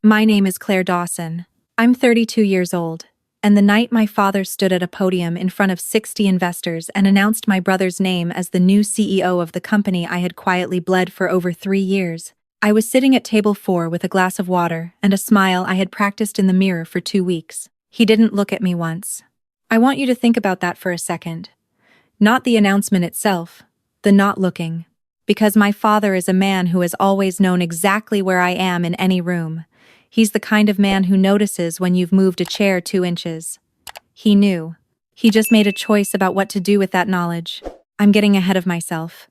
My name is Claire Dawson. I'm 32 years old, and the night my father stood at a podium in front of 60 investors and announced my brother's name as the new CEO of the company I had quietly bled for over 3 years, I was sitting at table 4 with a glass of water and a smile I had practiced in the mirror for 2 weeks. He didn't look at me once. I want you to think about that for a second. Not the announcement itself, the not looking. Because my father is a man who has always known exactly where I am in any room. He's the kind of man who notices when you've moved a chair 2 inches. He knew. He just made a choice about what to do with that knowledge. I'm getting ahead of myself.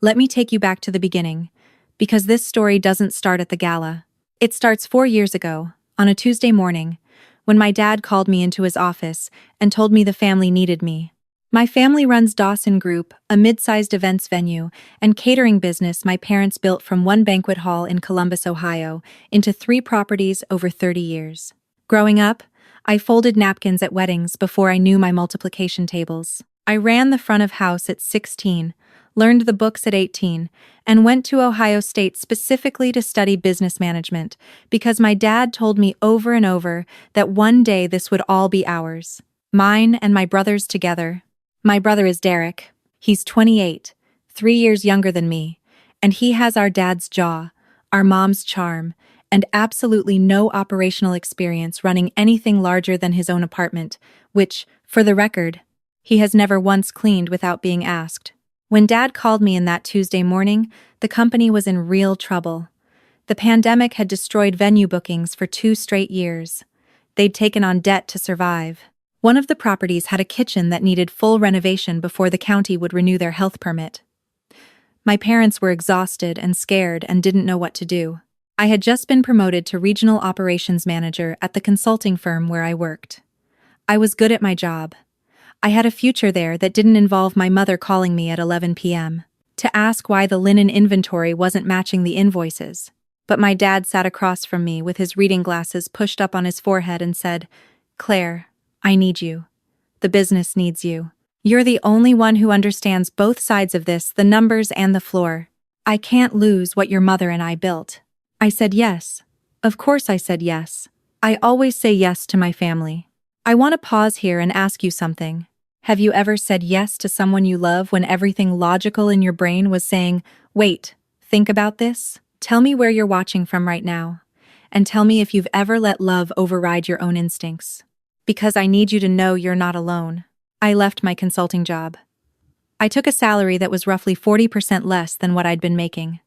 Let me take you back to the beginning, because this story doesn't start at the gala. It starts 4 years ago, on a Tuesday morning, when my dad called me into his office and told me the family needed me. My family runs Dawson Group, a mid-sized events venue and catering business my parents built from one banquet hall in Columbus, Ohio, into 3 properties over 30 years. Growing up, I folded napkins at weddings before I knew my multiplication tables. I ran the front of house at 16, learned the books at 18, and went to Ohio State specifically to study business management because my dad told me over and over that one day this would all be ours. Mine and my brother's together. My brother is Derek. He's 28, 3 years younger than me, and he has our dad's jaw, our mom's charm, and absolutely no operational experience running anything larger than his own apartment, which, for the record, he has never once cleaned without being asked. When Dad called me in that Tuesday morning, the company was in real trouble. The pandemic had destroyed venue bookings for 2 straight years. They'd taken on debt to survive. One of the properties had a kitchen that needed full renovation before the county would renew their health permit. My parents were exhausted and scared and didn't know what to do. I had just been promoted to regional operations manager at the consulting firm where I worked. I was good at my job. I had a future there that didn't involve my mother calling me at 11 p.m. to ask why the linen inventory wasn't matching the invoices. But my dad sat across from me with his reading glasses pushed up on his forehead and said, "Claire, I need you. The business needs you. You're the only one who understands both sides of this, the numbers and the floor. I can't lose what your mother and I built." I said yes. Of course I said yes. I always say yes to my family. I want to pause here and ask you something. Have you ever said yes to someone you love when everything logical in your brain was saying, "Wait, think about this"? Tell me where you're watching from right now. And tell me if you've ever let love override your own instincts. Because I need you to know you're not alone. I left my consulting job. I took a salary that was roughly 40% less than what I'd been making.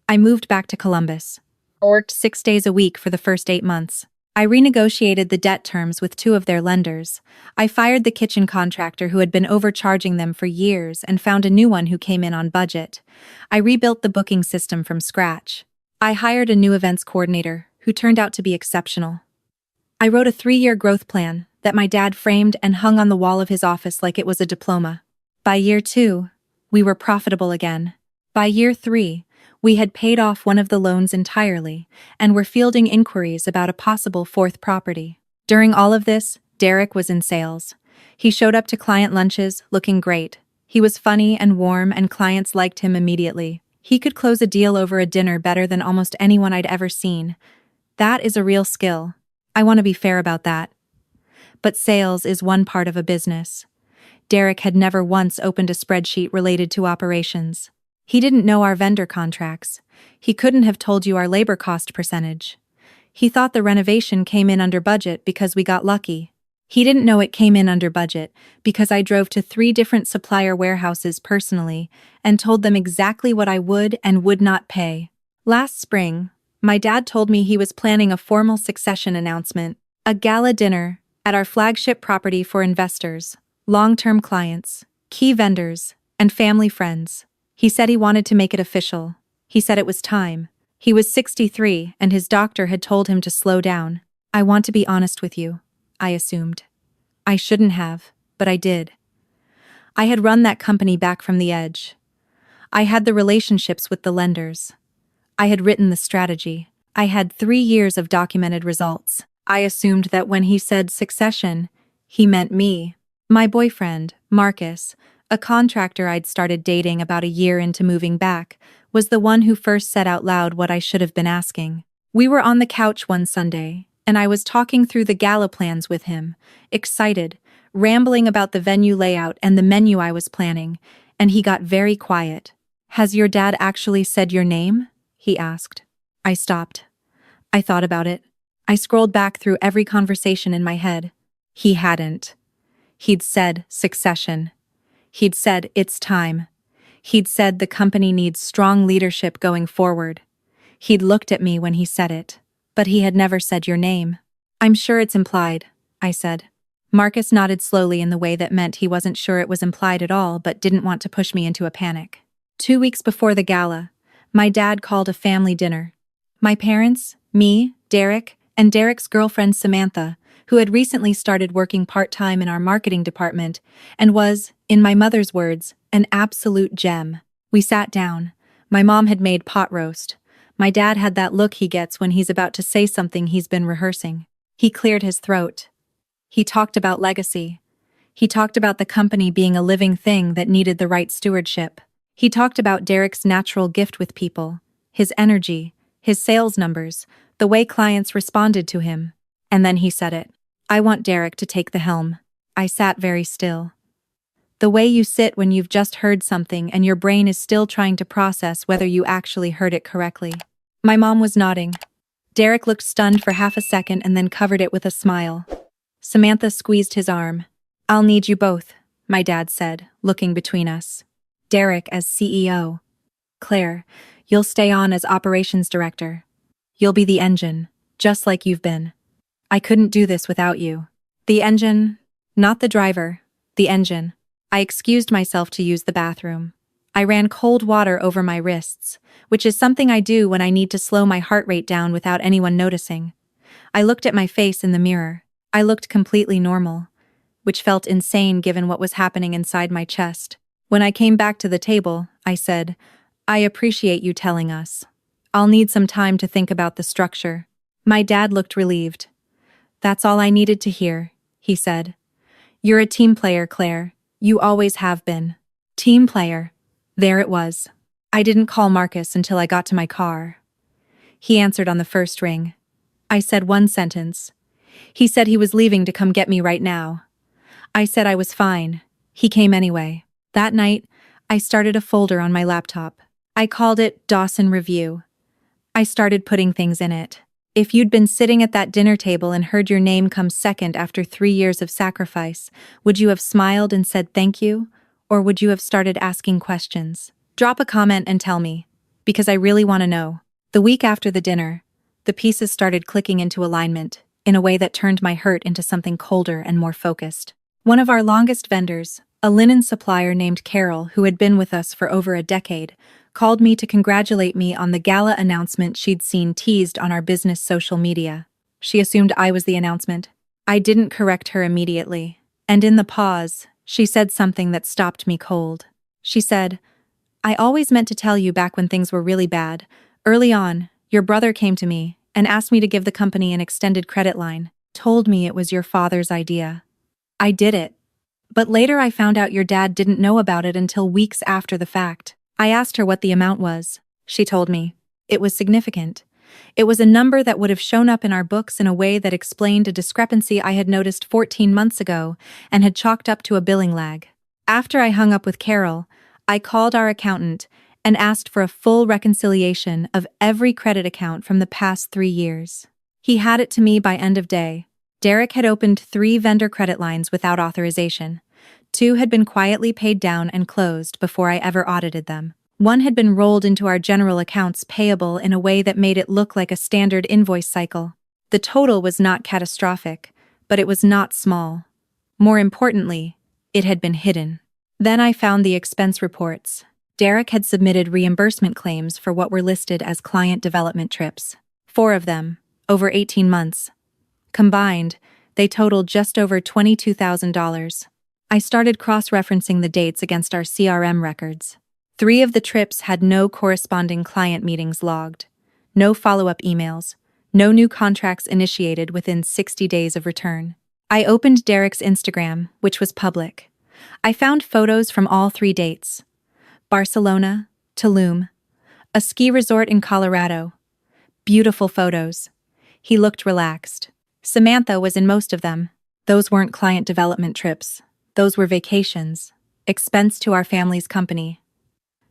I moved back to Columbus. I worked 6 days a week for the first 8 months. I renegotiated the debt terms with 2 of their lenders. I fired the kitchen contractor who had been overcharging them for years and found a new one who came in on budget. I rebuilt the booking system from scratch. I hired a new events coordinator who turned out to be exceptional. I wrote a 3-year growth plan that my dad framed and hung on the wall of his office like it was a diploma. By year 2, we were profitable again. By year 3, we had paid off one of the loans entirely and were fielding inquiries about a possible 4th property. During all of this, Derek was in sales. He showed up to client lunches looking great. He was funny and warm and clients liked him immediately. He could close a deal over a dinner better than almost anyone I'd ever seen. That is a real skill. I want to be fair about that. But sales is one part of a business. Derek had never once opened a spreadsheet related to operations. He didn't know our vendor contracts. He couldn't have told you our labor cost percentage. He thought the renovation came in under budget because we got lucky. He didn't know it came in under budget because I drove to 3 different supplier warehouses personally and told them exactly what I would and would not pay. Last spring, my dad told me he was planning a formal succession announcement, a gala dinner, at our flagship property for investors, long-term clients, key vendors, and family friends. He said he wanted to make it official. He said it was time. He was 63 and his doctor had told him to slow down. I want to be honest with you, I assumed. I shouldn't have, but I did. I had run that company back from the edge. I had the relationships with the lenders. I had written the strategy. I had 3 years of documented results. I assumed that when he said succession, he meant me. My boyfriend, Marcus, a contractor I'd started dating about a year into moving back, was the one who first said out loud what I should have been asking. We were on the couch one Sunday, and I was talking through the gala plans with him, excited, rambling about the venue layout and the menu I was planning, and he got very quiet. "Has your dad actually said your name?" he asked. I stopped. I thought about it. I scrolled back through every conversation in my head. He hadn't. He'd said succession. He'd said it's time. He'd said the company needs strong leadership going forward. He'd looked at me when he said it, but he had never said your name. "I'm sure it's implied," I said. Marcus nodded slowly in the way that meant he wasn't sure it was implied at all but didn't want to push me into a panic. 2 weeks before the gala, my dad called a family dinner. My parents, me, Derek, and Derek's girlfriend Samantha, who had recently started working part-time in our marketing department and was, in my mother's words, an absolute gem. We sat down. My mom had made pot roast. My dad had that look he gets when he's about to say something he's been rehearsing. He cleared his throat. He talked about legacy. He talked about the company being a living thing that needed the right stewardship. He talked about Derek's natural gift with people, his energy, his sales numbers, the way clients responded to him. And then he said it. "I want Derek to take the helm." I sat very still. The way you sit when you've just heard something and your brain is still trying to process whether you actually heard it correctly. My mom was nodding. Derek looked stunned for half a second and then covered it with a smile. Samantha squeezed his arm. "I'll need you both," my dad said, looking between us. "Derek as CEO. Claire, you'll stay on as operations director. You'll be the engine, just like you've been. I couldn't do this without you." The engine, not the driver, the engine. I excused myself to use the bathroom. I ran cold water over my wrists, which is something I do when I need to slow my heart rate down without anyone noticing. I looked at my face in the mirror. I looked completely normal, which felt insane given what was happening inside my chest. When I came back to the table, I said, "I appreciate you telling us. I'll need some time to think about the structure." My dad looked relieved. "That's all I needed to hear," he said. "You're a team player, Claire. You always have been." Team player. There it was. I didn't call Marcus until I got to my car. He answered on the first ring. I said one sentence. He said he was leaving to come get me right now. I said I was fine. He came anyway. That night, I started a folder on my laptop. I called it Dawson Review. I started putting things in it. If you'd been sitting at that dinner table and heard your name come second after 3 years of sacrifice, would you have smiled and said thank you? Or would you have started asking questions? Drop a comment and tell me, because I really want to know. The week after the dinner, the pieces started clicking into alignment in a way that turned my hurt into something colder and more focused. One of our longest vendors, a linen supplier named Carol, who had been with us for over a decade, called me to congratulate me on the gala announcement she'd seen teased on our business social media. She assumed I was the announcement. I didn't correct her immediately, and in the pause, she said something that stopped me cold. She said, "I always meant to tell you back when things were really bad. Early on, your brother came to me and asked me to give the company an extended credit line, told me it was your father's idea. I did it. But later I found out your dad didn't know about it until weeks after the fact. I asked her what the amount was. She told me. It was significant. It was a number that would have shown up in our books in a way that explained a discrepancy I had noticed 14 months ago and had chalked up to a billing lag. After I hung up with Carol, I called our accountant and asked for a full reconciliation of every credit account from the past 3 years. He had it to me by end of day. Derek had opened 3 vendor credit lines without authorization. 2 had been quietly paid down and closed before I ever audited them. 1 had been rolled into our general accounts payable in a way that made it look like a standard invoice cycle. The total was not catastrophic, but it was not small. More importantly, it had been hidden. Then I found the expense reports. Derek had submitted reimbursement claims for what were listed as client development trips. 4 of them, over 18 months. Combined, they totaled just over $22,000. I started cross-referencing the dates against our CRM records. 3 of the trips had no corresponding client meetings logged, no follow-up emails, no new contracts initiated within 60 days of return. I opened Derek's Instagram, which was public. I found photos from all 3 dates: Barcelona, Tulum, a ski resort in Colorado, Beautiful photos. He looked relaxed. Samantha was in most of them. Those weren't client development trips. Those were vacations. Expense to our family's company.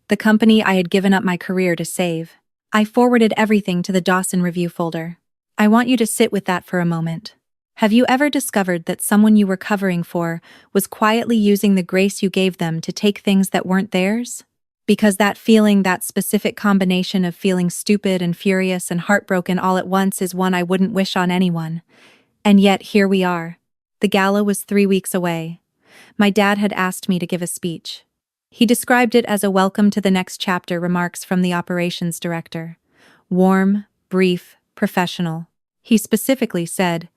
The company I had given up my career to save. I forwarded everything to the Dawson Review folder. I want you to sit with that for a moment. Have you ever discovered that someone you were covering for was quietly using the grace you gave them to take things that weren't theirs? Because that feeling, that specific combination of feeling stupid and furious and heartbroken all at once is one I wouldn't wish on anyone. And yet, here we are. The gala was 3 weeks away. My dad had asked me to give a speech. He described it as a welcome to the next chapter remarks from the operations director. Warm, brief, professional. He specifically said,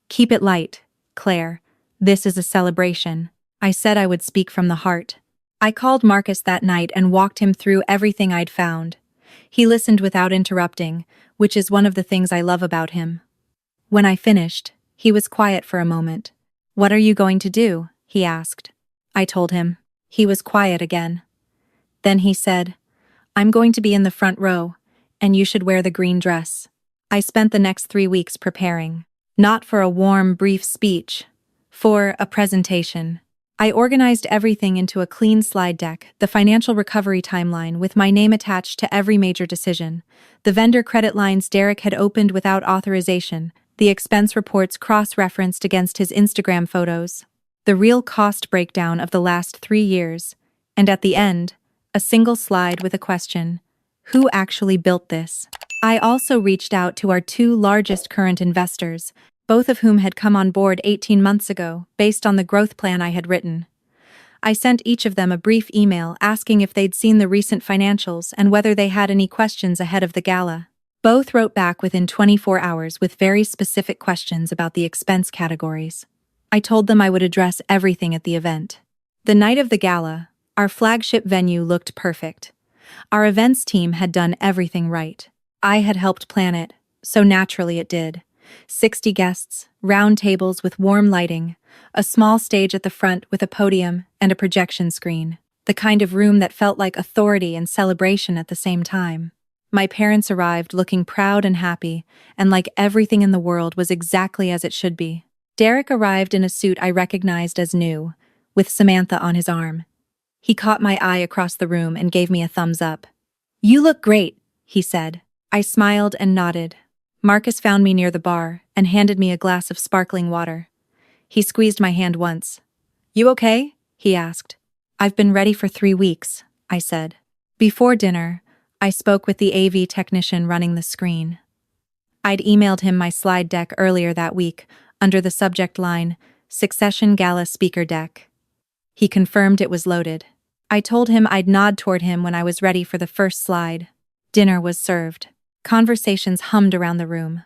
"Keep it light, Claire. This is a celebration." I said I would speak from the heart. I called Marcus that night and walked him through everything I'd found. He listened without interrupting, which is one of the things I love about him. When I finished, he was quiet for a moment. "What are you going to do?" he asked. I told him. He was quiet again. Then he said, "I'm going to be in the front row, and you should wear the green dress." I spent the next 3 weeks preparing. Not for a warm, brief speech. For a presentation. I organized everything into a clean slide deck, the financial recovery timeline with my name attached to every major decision, the vendor credit lines Derek had opened without authorization, the expense reports cross-referenced against his Instagram photos, the real cost breakdown of the last 3 years, and at the end, a single slide with a question: who actually built this? I also reached out to our 2 largest current investors, both of whom had come on board 18 months ago, based on the growth plan I had written. I sent each of them a brief email asking if they'd seen the recent financials and whether they had any questions ahead of the gala. Both wrote back within 24 hours with very specific questions about the expense categories. I told them I would address everything at the event. The night of the gala, our flagship venue looked perfect. Our events team had done everything right. I had helped plan it, so naturally it did. 60 guests, round tables with warm lighting, a small stage at the front with a podium and a projection screen, the kind of room that felt like authority and celebration at the same time. My parents arrived looking proud and happy, and like everything in the world was exactly as it should be. Derek arrived in a suit I recognized as new, with Samantha on his arm. He caught my eye across the room and gave me a thumbs up. "You look great," he said. I smiled and nodded. Marcus found me near the bar and handed me a glass of sparkling water. He squeezed my hand once. "You okay?" he asked. "I've been ready for 3 weeks," I said. Before dinner, I spoke with the AV technician running the screen. I'd emailed him my slide deck earlier that week, under the subject line, Succession Gala Speaker Deck. He confirmed it was loaded. I told him I'd nod toward him when I was ready for the first slide. Dinner was served. Conversations hummed around the room.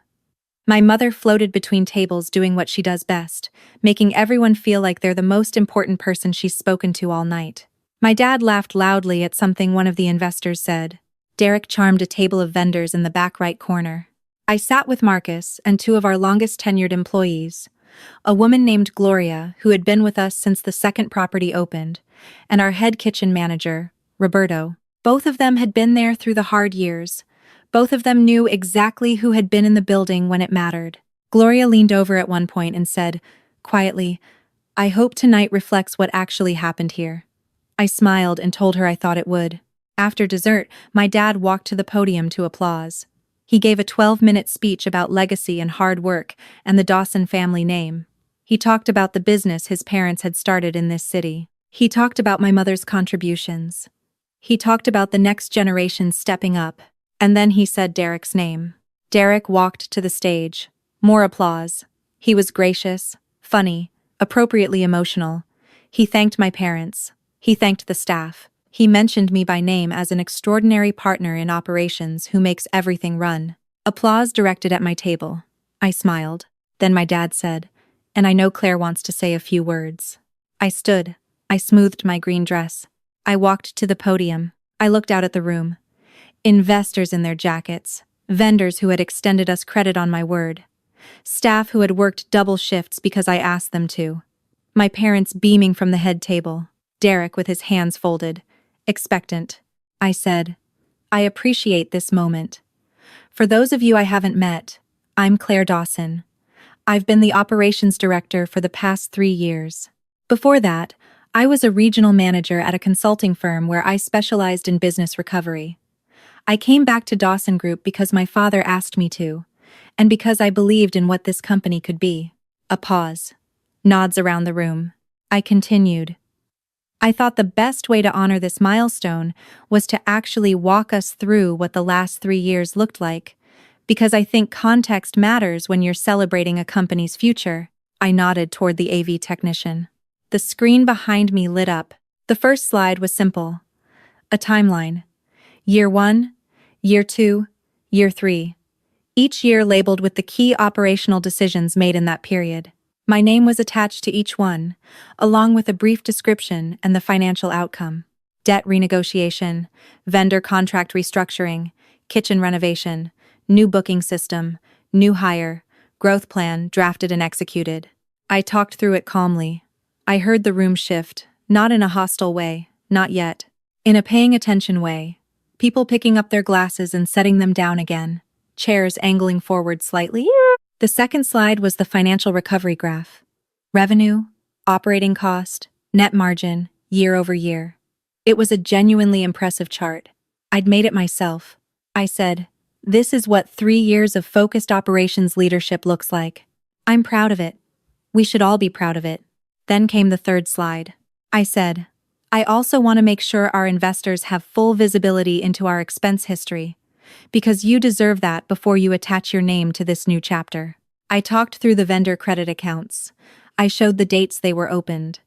My mother floated between tables doing what she does best, making everyone feel like they're the most important person she's spoken to all night. My dad laughed loudly at something one of the investors said. Derek charmed a table of vendors in the back right corner. I sat with Marcus and 2 of our longest-tenured employees, a woman named Gloria, who had been with us since the second property opened, and our head kitchen manager, Roberto. Both of them had been there through the hard years. Both of them knew exactly who had been in the building when it mattered. Gloria leaned over at one point and said, quietly, "I hope tonight reflects what actually happened here." I smiled and told her I thought it would. After dessert, my dad walked to the podium to applause. He gave a 12-minute speech about legacy and hard work and the Dawson family name. He talked about the business his parents had started in this city. He talked about my mother's contributions. He talked about the next generation stepping up. And then he said Derek's name. Derek walked to the stage. More applause. He was gracious, funny, appropriately emotional. He thanked my parents. He thanked the staff. He mentioned me by name as an extraordinary partner in operations who makes everything run. Applause directed at my table. I smiled. Then my dad said, "And I know Claire wants to say a few words." I stood. I smoothed my green dress. I walked to the podium. I looked out at the room. Investors in their jackets, vendors who had extended us credit on my word, staff who had worked double shifts because I asked them to, my parents beaming from the head table, Derek with his hands folded, expectant. I said, "I appreciate this moment. For those of you I haven't met, I'm Claire Dawson. I've been the operations director for the past 3 years. Before that, I was a regional manager at a consulting firm where I specialized in business recovery. I came back to Dawson Group because my father asked me to, and because I believed in what this company could be. A pause. Nods around the room. I continued. I thought the best way to honor this milestone was to actually walk us through what the last 3 years looked like, because I think context matters when you're celebrating a company's future. I nodded toward the AV technician. The screen behind me lit up. The first slide was simple. A timeline. Year 1, Year 2, Year 3. Each year labeled with the key operational decisions made in that period. My name was attached to each one, along with a brief description and the financial outcome. Debt renegotiation, vendor contract restructuring, kitchen renovation, new booking system, new hire, growth plan drafted and executed. I talked through it calmly. I heard the room shift, not in a hostile way, not yet. In a paying attention way. People picking up their glasses and setting them down again. Chairs angling forward slightly. The second slide was the financial recovery graph. Revenue, operating cost, net margin, year over year. It was a genuinely impressive chart. I'd made it myself. I said, "This is what 3 years of focused operations leadership looks like. I'm proud of it. We should all be proud of it." Then came the third slide. I said, "I also want to make sure our investors have full visibility into our expense history, because you deserve that before you attach your name to this new chapter." I talked through the vendor credit accounts. I showed the dates they were opened.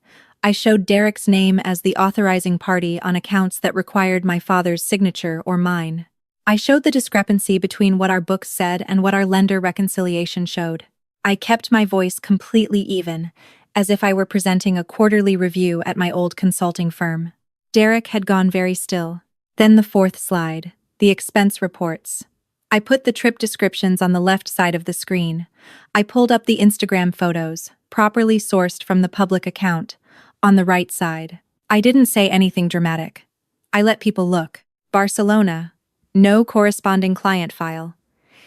I showed Derek's name as the authorizing party on accounts that required my father's signature or mine. I showed the discrepancy between what our books said and what our lender reconciliation showed. I kept my voice completely even, as if I were presenting a quarterly review at my old consulting firm. Derek had gone very still. Then the fourth slide, the expense reports. I put the trip descriptions on the left side of the screen. I pulled up the Instagram photos, properly sourced from the public account, on the right side. I didn't say anything dramatic. I let people look. Barcelona. No corresponding client file.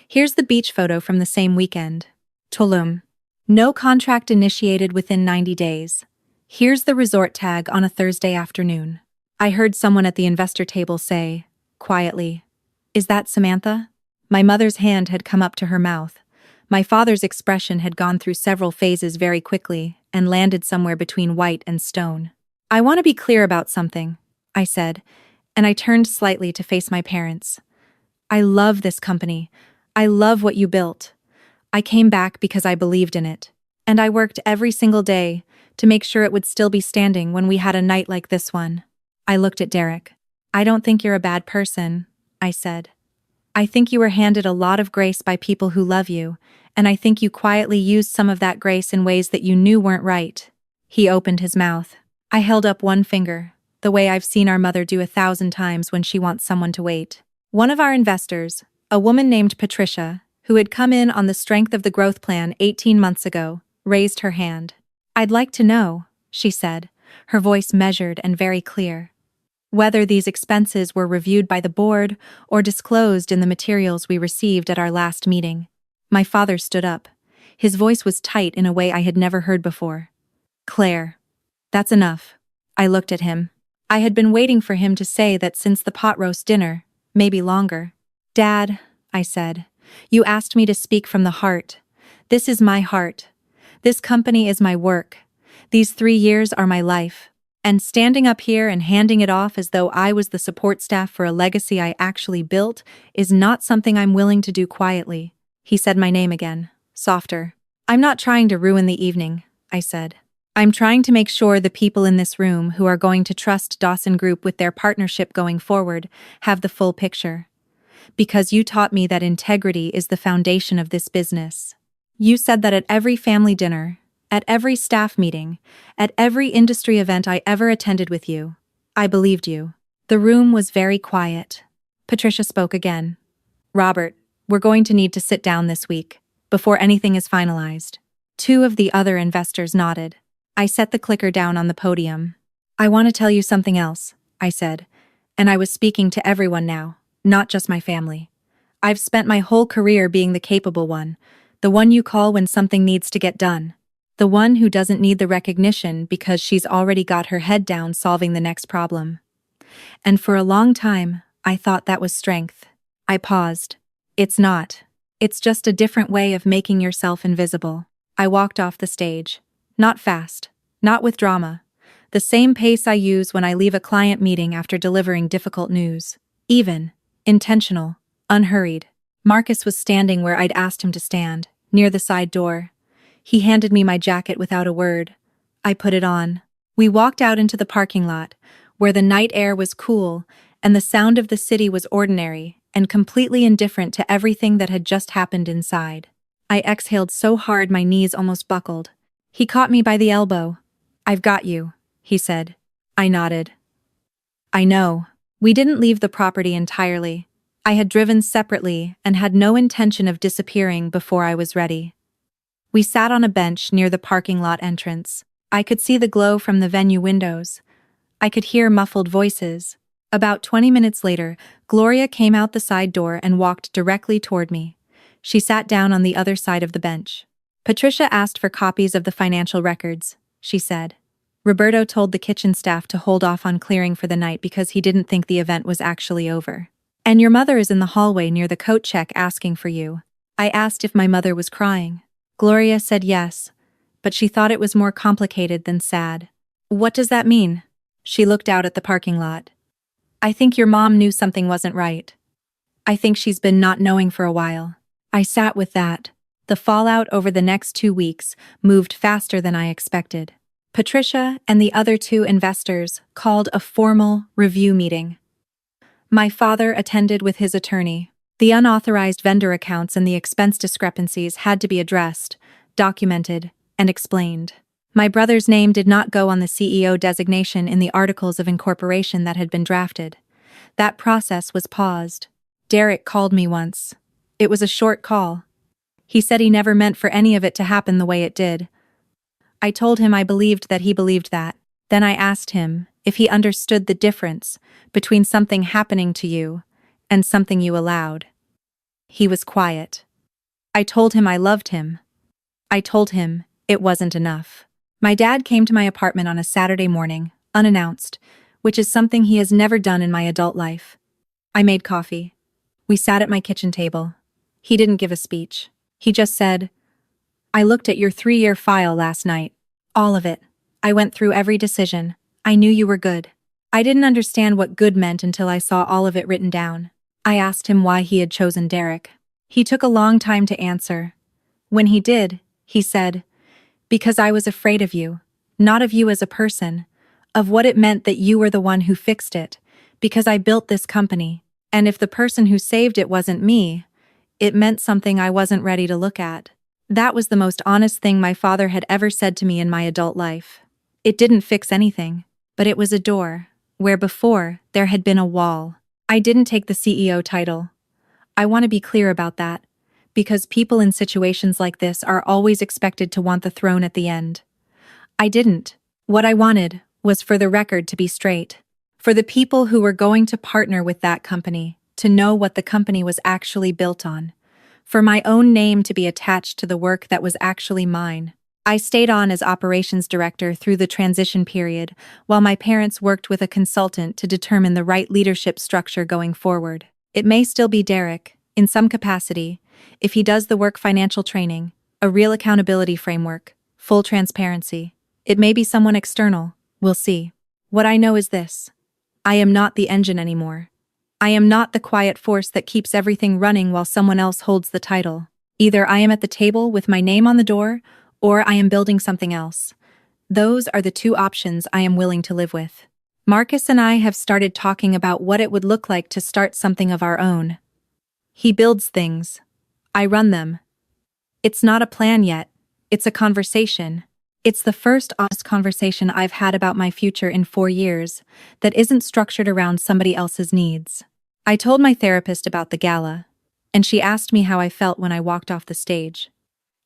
Here's the beach photo from the same weekend. Tulum. No contract initiated within 90 days. Here's the resort tag on a Thursday afternoon. I heard someone at the investor table say, quietly, "Is that Samantha?" My mother's hand had come up to her mouth. My father's expression had gone through several phases very quickly and landed somewhere between white and stone. "I want to be clear about something," I said, and I turned slightly to face my parents. "I love this company. I love what you built. I came back because I believed in it, and I worked every single day to make sure it would still be standing when we had a night like this one." I looked at Derek. "I don't think you're a bad person," I said. "I think you were handed a lot of grace by people who love you, and I think you quietly used some of that grace in ways that you knew weren't right." He opened his mouth. I held up one finger, the way I've seen our mother do 1,000 times when she wants someone to wait. One of our investors, a woman named Patricia, who had come in on the strength of the growth plan 18 months ago, raised her hand. "I'd like to know," she said, her voice measured and very clear, "whether these expenses were reviewed by the board or disclosed in the materials we received at our last meeting." My father stood up. His voice was tight in a way I had never heard before. "Claire, that's enough." I looked at him. I had been waiting for him to say that since the pot roast dinner, maybe longer. "Dad," I said, "you asked me to speak from the heart. This is my heart. This company is my work. These 3 years are my life. And standing up here and handing it off as though I was the support staff for a legacy I actually built is not something I'm willing to do quietly." He said my name again, softer. "I'm not trying to ruin the evening," I said. "I'm trying to make sure the people in this room who are going to trust Dawson Group with their partnership going forward have the full picture. Because you taught me that integrity is the foundation of this business. You said that at every family dinner, at every staff meeting, at every industry event I ever attended with you. I believed you." The room was very quiet. Patricia spoke again. "Robert, we're going to need to sit down this week, before anything is finalized." 2 of the other investors nodded. I set the clicker down on the podium. "I want to tell you something else," I said, and I was speaking to everyone now, not just my family. I've spent my whole career being the capable one, the one you call when something needs to get done. The one who doesn't need the recognition because she's already got her head down solving the next problem. And for a long time, I thought that was strength. I paused. It's not. It's just a different way of making yourself invisible. I walked off the stage. Not fast. Not with drama. The same pace I use when I leave a client meeting after delivering difficult news. Even. Intentional. Unhurried. Marcus was standing where I'd asked him to stand, near the side door. He handed me my jacket without a word. I put it on. We walked out into the parking lot, where the night air was cool and the sound of the city was ordinary and completely indifferent to everything that had just happened inside. I exhaled so hard my knees almost buckled. He caught me by the elbow. "I've got you," he said. I nodded. "I know." We didn't leave the property entirely. I had driven separately and had no intention of disappearing before I was ready. We sat on a bench near the parking lot entrance. I could see the glow from the venue windows. I could hear muffled voices. About 20 minutes later, Gloria came out the side door and walked directly toward me. She sat down on the other side of the bench. "Patricia asked for copies of the financial records," she said. "Roberto told the kitchen staff to hold off on clearing for the night because he didn't think the event was actually over. And your mother is in the hallway near the coat check asking for you." I asked if my mother was crying. Gloria said yes, but she thought it was more complicated than sad. "What does that mean?" She looked out at the parking lot. "I think your mom knew something wasn't right. I think she's been not knowing for a while." I sat with that. The fallout over the next 2 weeks moved faster than I expected. Patricia and the other 2 investors called a formal review meeting. My father attended with his attorney. The unauthorized vendor accounts and the expense discrepancies had to be addressed, documented, and explained. My brother's name did not go on the CEO designation in the articles of incorporation that had been drafted. That process was paused. Derek called me once. It was a short call. He said he never meant for any of it to happen the way it did. I told him I believed that he believed that. Then I asked him if he understood the difference between something happening to you and something you allowed. He was quiet. I told him I loved him. I told him it wasn't enough. My dad came to my apartment on a Saturday morning, unannounced, which is something he has never done in my adult life. I made coffee. We sat at my kitchen table. He didn't give a speech. He just said, "I looked at your 3-year file last night. All of it. I went through every decision. I knew you were good." I didn't understand what good meant until I saw all of it written down. I asked him why he had chosen Derek. He took a long time to answer. When he did, he said, "Because I was afraid of you, not of you as a person, of what it meant that you were the one who fixed it, because I built this company, and if the person who saved it wasn't me, it meant something I wasn't ready to look at." That was the most honest thing my father had ever said to me in my adult life. It didn't fix anything, but it was a door, where before there had been a wall. I didn't take the CEO title. I want to be clear about that, because people in situations like this are always expected to want the throne at the end. I didn't. What I wanted was for the record to be straight. For the people who were going to partner with that company to know what the company was actually built on. For my own name to be attached to the work that was actually mine. I stayed on as operations director through the transition period, while my parents worked with a consultant to determine the right leadership structure going forward. It may still be Derek, in some capacity, if he does the work financial training, a real accountability framework, full transparency. It may be someone external, we'll see. What I know is this. I am not the engine anymore. I am not the quiet force that keeps everything running while someone else holds the title. Either I am at the table with my name on the door, or I am building something else. Those are the 2 options I am willing to live with. Marcus and I have started talking about what it would look like to start something of our own. He builds things. I run them. It's not a plan yet. It's a conversation. It's the first honest conversation I've had about my future in 4 years that isn't structured around somebody else's needs. I told my therapist about the gala, and she asked me how I felt when I walked off the stage.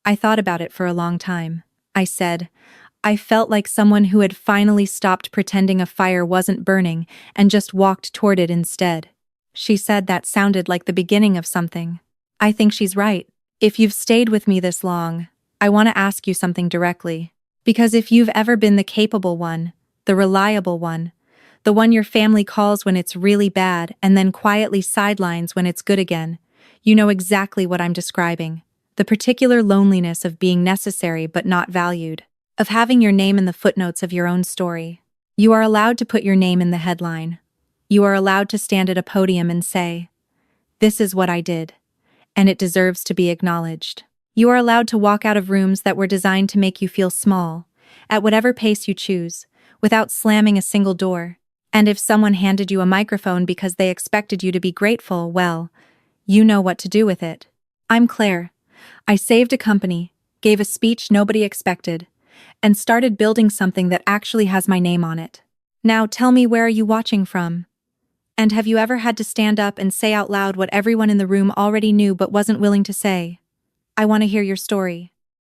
I thought about it for a long time. I said, I felt like someone who had finally stopped pretending a fire wasn't burning and just walked toward it instead. She said that sounded like the beginning of something. I think she's right. If you've stayed with me this long, I want to ask you something directly. Because if you've ever been the capable one, the reliable one, the one your family calls when it's really bad and then quietly sidelines when it's good again, you know exactly what I'm describing. The particular loneliness of being necessary but not valued, of having your name in the footnotes of your own story. You are allowed to put your name in the headline. You are allowed to stand at a podium and say, "This is what I did, and it deserves to be acknowledged." You are allowed to walk out of rooms that were designed to make you feel small, at whatever pace you choose, without slamming a single door. And if someone handed you a microphone because they expected you to be grateful, well, you know what to do with it. I'm Claire. I saved a company, gave a speech nobody expected, and started building something that actually has my name on it. Now tell me, where are you watching from? And have you ever had to stand up and say out loud what everyone in the room already knew but wasn't willing to say? I want to hear your story.